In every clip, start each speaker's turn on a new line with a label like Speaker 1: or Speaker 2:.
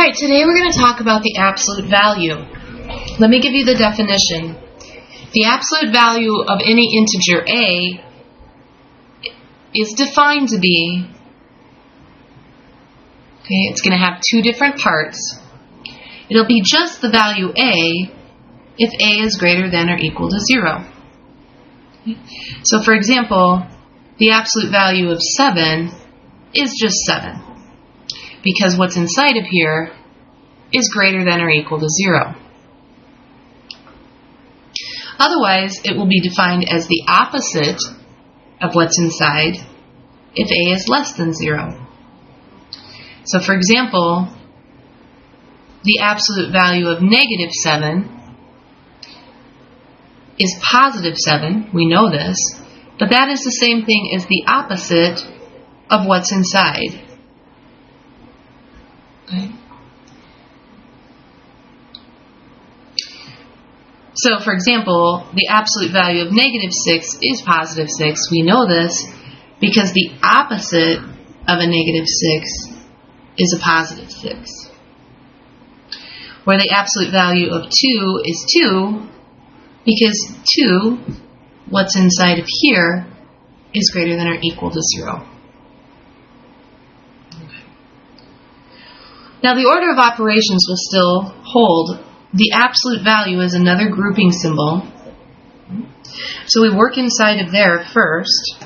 Speaker 1: Alright, today we're going to talk about the absolute value. Let me give you the definition. The absolute value of any integer a is defined to be, it's going to have two different parts. It'll be just the value a if a is greater than or equal to 0. So for example, the absolute value of 7 is just 7, because what's inside of here is greater than or equal to 0. Otherwise, it will be defined as the opposite of what's inside if a is less than 0. So for example, the absolute value of negative 7 is positive 7. We know this, but that is the same thing as the opposite of what's inside. Okay. So, for example, the absolute value of negative 6 is positive 6. We know this because the opposite of a negative 6 is a positive 6. Where the absolute value of 2 is 2 because 2, what's inside of here, is greater than or equal to 0. Now, the order of operations will still hold. The absolute value is another grouping symbol. So we work inside of there first.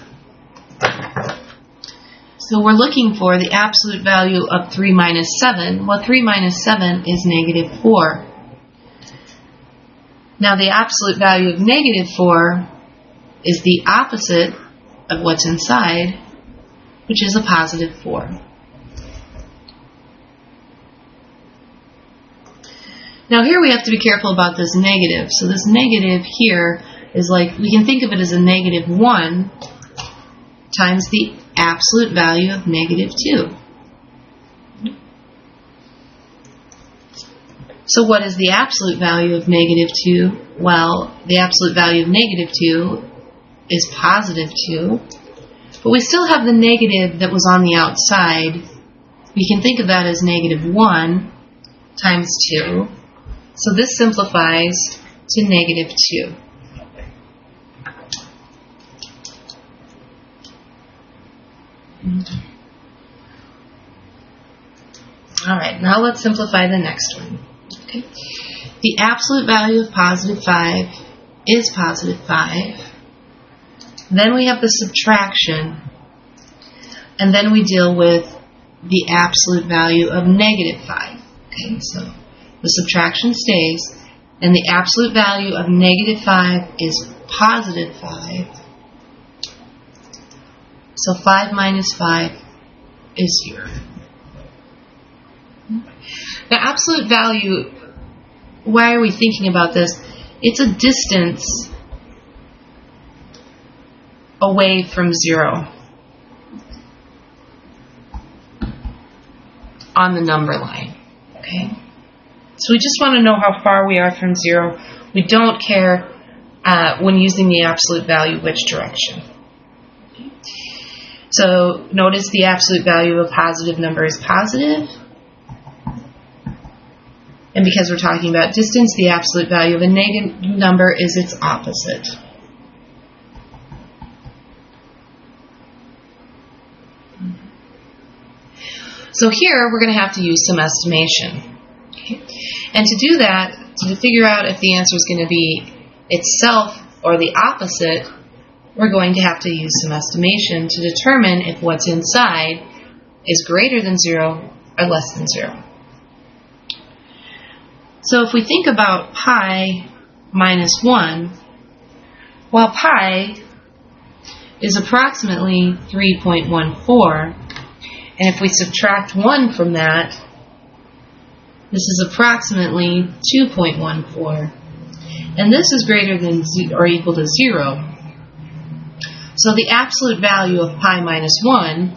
Speaker 1: So we're looking for the absolute value of 3 minus 7. Well, 3 minus 7 is negative 4. Now, the absolute value of negative 4 is the opposite of what's inside, which is a positive 4. Now here we have to be careful about this negative. So this negative here is like, we can think of it as a negative 1 times the absolute value of negative 2. So what is the absolute value of negative 2? Well, the absolute value of negative 2 is positive 2. But we still have the negative that was on the outside. We can think of that as negative 1 times 2. So this simplifies to negative 2. Alright, now let's simplify the next one. Okay. The absolute value of positive 5 is positive 5. Then we have the subtraction. And then we deal with the absolute value of negative 5. Okay, so the subtraction stays, and the absolute value of negative 5 is positive 5. So 5 minus 5 is 0. The absolute value, why are we thinking about this? It's a distance away from 0 on the number line. Okay? So we just want to know how far we are from 0. We don't care when using the absolute value which direction. So notice the absolute value of a positive number is positive. And because we're talking about distance, the absolute value of a negative number is its opposite. So here we're going to have to use some estimation. Okay. And to do that, to figure out if the answer is going to be itself or the opposite, we're going to have to use some estimation to determine if what's inside is greater than 0 or less than 0. So if we think about pi minus 1, well, pi is approximately 3.14, and if we subtract 1 from that, this is approximately 2.14. And this is greater than or equal to 0. So the absolute value of pi minus 1,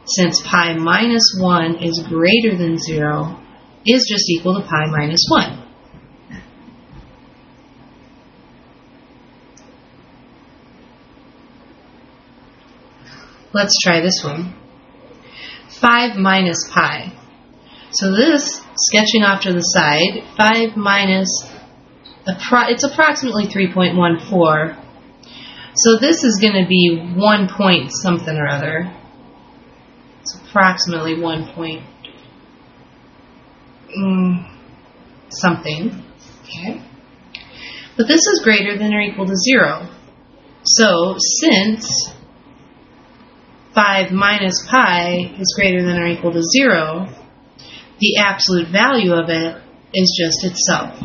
Speaker 1: since pi minus 1 is greater than 0, is just equal to pi minus 1. Let's try this one. 5 minus pi. So this, sketching off to the side, 5 minus, it's approximately 3.14. So this is going to be 1 point something or other. It's approximately 1 point something. Okay. But this is greater than or equal to 0. So since 5 minus pi is greater than or equal to 0, the absolute value of it is just itself.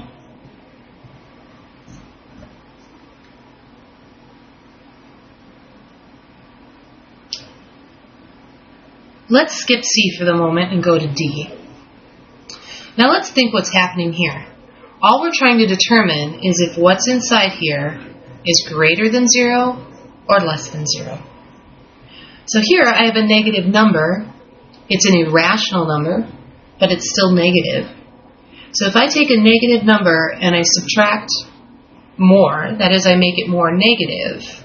Speaker 1: Let's skip C for the moment and go to D. Now let's think what's happening here. All we're trying to determine is if what's inside here is greater than 0 or less than 0. So here I have a negative number. It's an irrational number, but it's still negative. So if I take a negative number and I subtract more, that is, I make it more negative,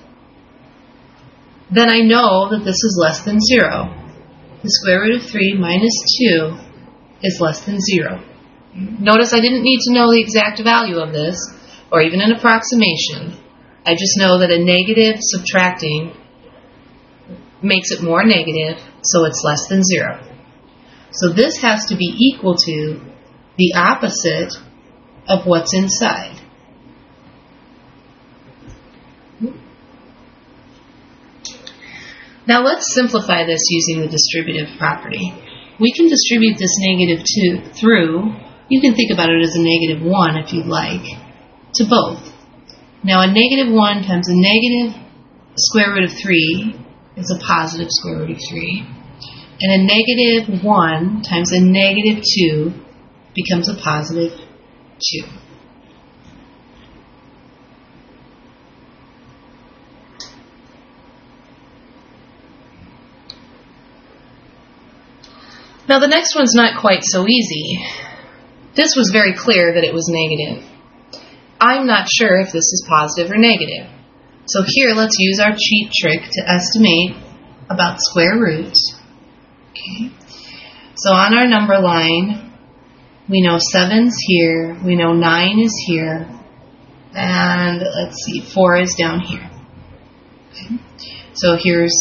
Speaker 1: then I know that this is less than 0. The square root of 3 minus 2 is less than 0. Notice I didn't need to know the exact value of this, or even an approximation. I just know that a negative subtracting makes it more negative, so it's less than 0. So this has to be equal to the opposite of what's inside. Now let's simplify this using the distributive property. We can distribute this negative 2 through, you can think about it as a negative 1 if you'd like, to both. Now a negative 1 times a negative square root of 3 is a positive square root of 3. And a negative 1 times a negative 2 becomes a positive 2. Now the next one's not quite so easy. This was very clear that it was negative. I'm not sure if this is positive or negative. So here let's use our cheat trick to estimate about square roots. Okay. So on our number line, we know 7's here, we know 9 is here, and let's see, 4 is down here. Okay. So here's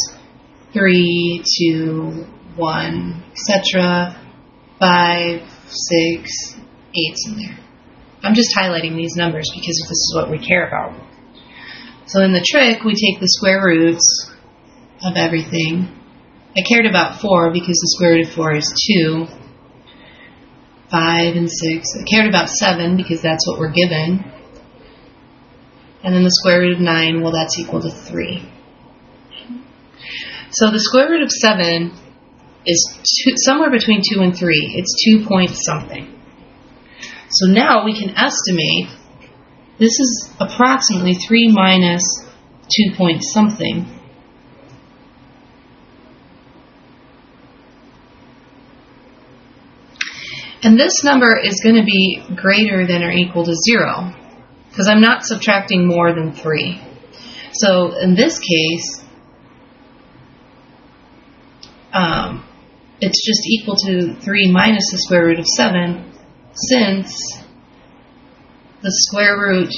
Speaker 1: 3, 2, 1, etc. 5, 6, 8's in there. I'm just highlighting these numbers because this is what we care about. So in the trick, we take the square roots of everything. I cared about 4 because the square root of 4 is 2. 5 and 6. I cared about 7 because that's what we're given. And then the square root of 9, well, that's equal to 3. So the square root of 7 is somewhere between 2 and 3. It's 2 point something. So now we can estimate this is approximately 3 minus 2 point something. And this number is going to be greater than or equal to 0 because I'm not subtracting more than 3. So in this case, it's just equal to 3 minus the square root of 7 since the square root,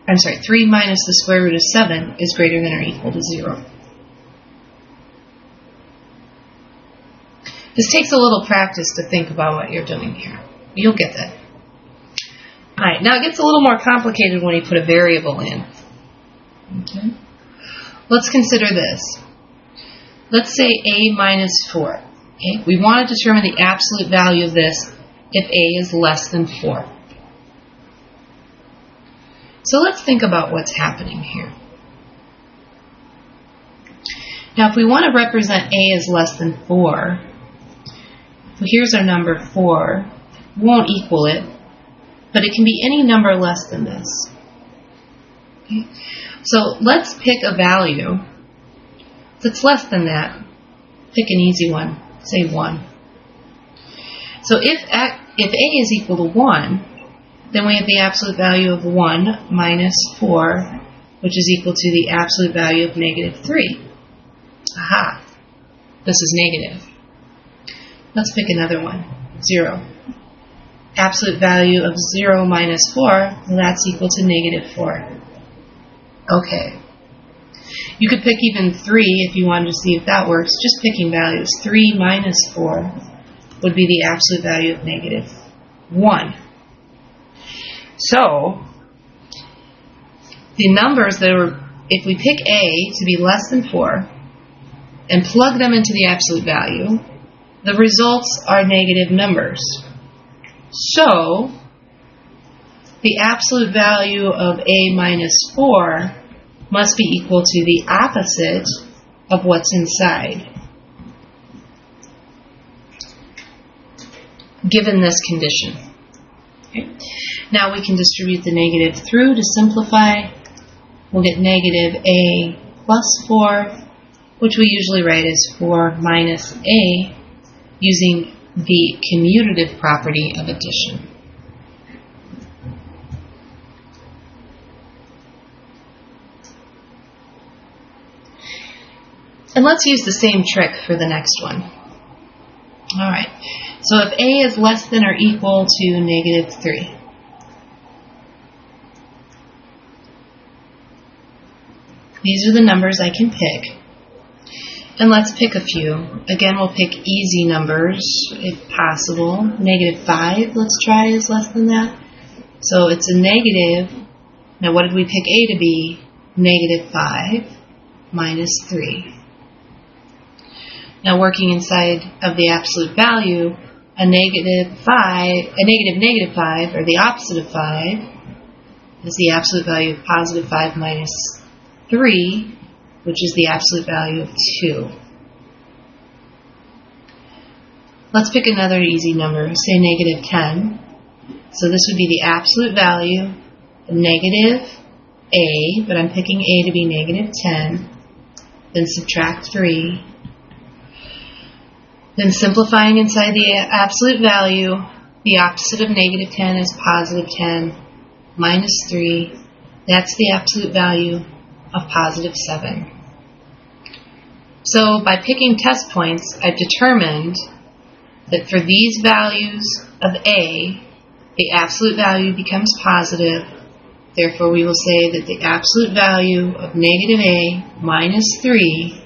Speaker 1: 3 minus the square root of 7 is greater than or equal to 0. This takes a little practice to think about what you're doing here. You'll get that. Alright, now it gets a little more complicated when you put a variable in. Okay. Let's consider this. Let's say a minus 4. Okay. We want to determine the absolute value of this if a is less than 4. So let's think about what's happening here. Now if we want to represent a as less than 4, so here's our number 4. We won't equal it, but it can be any number less than this. Okay. So let's pick a value that's less than that. Pick an easy one, say 1. So if a is equal to 1, then we have the absolute value of 1 minus 4, which is equal to the absolute value of negative 3. Aha! This is negative. Let's pick another one. 0. Absolute value of 0 minus 4, well, that's equal to negative 4. Okay. You could pick even 3 if you wanted to see if that works. Just picking values. 3 minus 4 would be the absolute value of negative 1. So, the numbers that are, if we pick A to be less than 4 and plug them into the absolute value, the results are negative numbers. So, the absolute value of A minus 4 must be equal to the opposite of what's inside, given this condition. Okay. Now we can distribute the negative through to simplify. We'll get negative A plus 4, which we usually write as 4 minus A, using the commutative property of addition. And let's use the same trick for the next one. Alright, so if A is less than or equal to negative 3, these are the numbers I can pick. And let's pick a few. Again, we'll pick easy numbers if possible. Negative 5, let's try, is less than that. So it's a negative. Now what did we pick A to be? Negative 5 minus 3. Now working inside of the absolute value, a negative 5, or the opposite of 5, is the absolute value of positive 5 minus 3, which is the absolute value of 2. Let's pick another easy number, say negative 10. So this would be the absolute value of negative A, but I'm picking A to be negative 10. Then subtract 3. Then simplifying inside the absolute value, the opposite of negative 10 is positive 10 minus 3. That's the absolute value of positive 7. So by picking test points, I've determined that for these values of A, the absolute value becomes positive. Therefore, we will say that the absolute value of negative A minus 3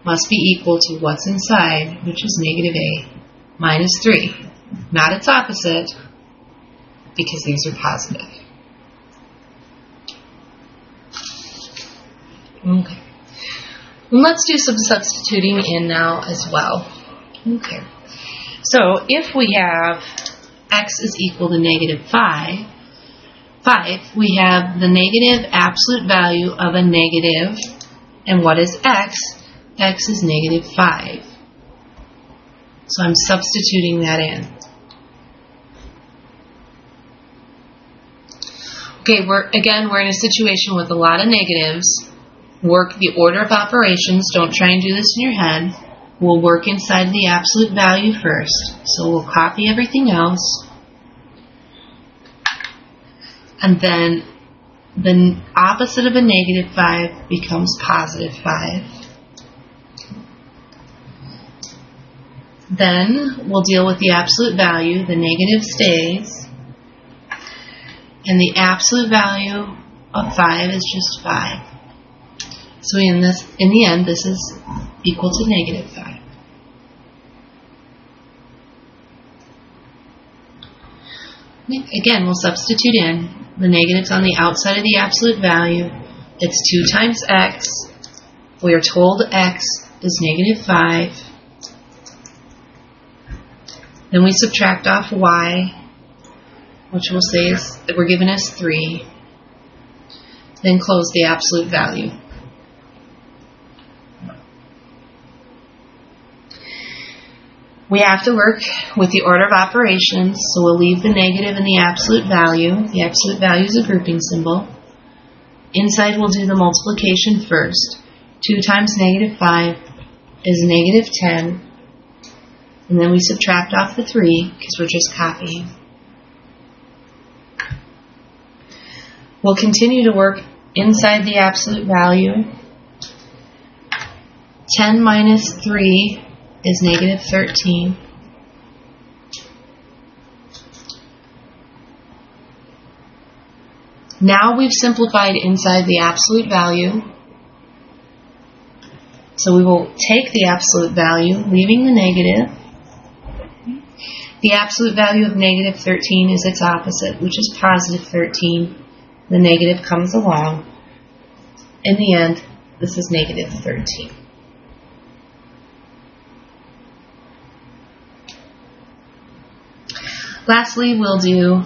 Speaker 1: must be equal to what's inside, which is negative A minus 3. Not its opposite, because these are positive. Okay. And let's do some substituting in now as well. Okay. So if we have x is equal to negative 5, we have the negative absolute value of a negative, and what is x? X is negative 5. So I'm substituting that in. Okay, we're in a situation with a lot of negatives. Work the order of operations. Don't try and do this in your head. We'll work inside the absolute value first. So we'll copy everything else. And then the opposite of a negative 5 becomes positive 5. Then we'll deal with the absolute value. The negative stays. And the absolute value of 5 is just 5. So in the end, this is equal to negative 5. Again, we'll substitute in. The negative's on the outside of the absolute value. It's 2 times x. We are told x is negative 5. Then we subtract off y, which we'll say is that we're given as 3. Then close the absolute value. We have to work with the order of operations, so we'll leave the negative in the absolute value. The absolute value is a grouping symbol. Inside we'll do the multiplication first. 2 times negative 5 is negative 10. And then we subtract off the 3 because we're just copying. We'll continue to work inside the absolute value. 10 minus 3 is negative 13. Now we've simplified inside the absolute value. So we will take the absolute value, leaving the negative. The absolute value of negative 13 is its opposite, which is positive 13. The negative comes along. In the end, this is negative 13. Lastly, we'll do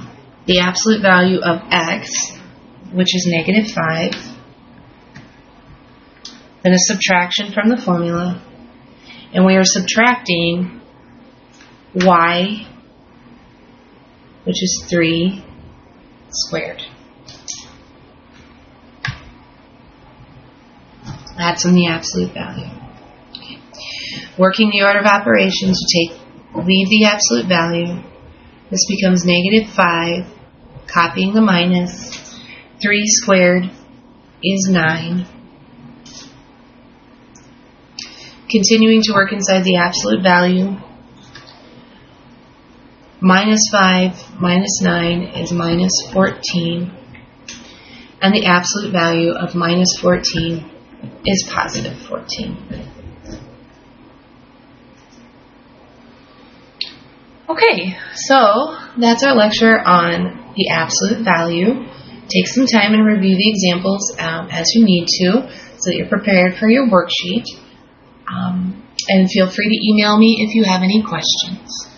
Speaker 1: the absolute value of x, which is negative 5. Then a subtraction from the formula. And we are subtracting y, which is 3 squared. That's in the absolute value. Okay. Working the order of operations, you leave the absolute value. This becomes negative 5, copying the minus. 3 squared is 9. Continuing to work inside the absolute value. Minus 5 minus 9 is minus 14. And the absolute value of minus 14 is positive 14. Okay, so that's our lecture on the absolute value. Take some time and review the examples as you need to so that you're prepared for your worksheet. And feel free to email me if you have any questions.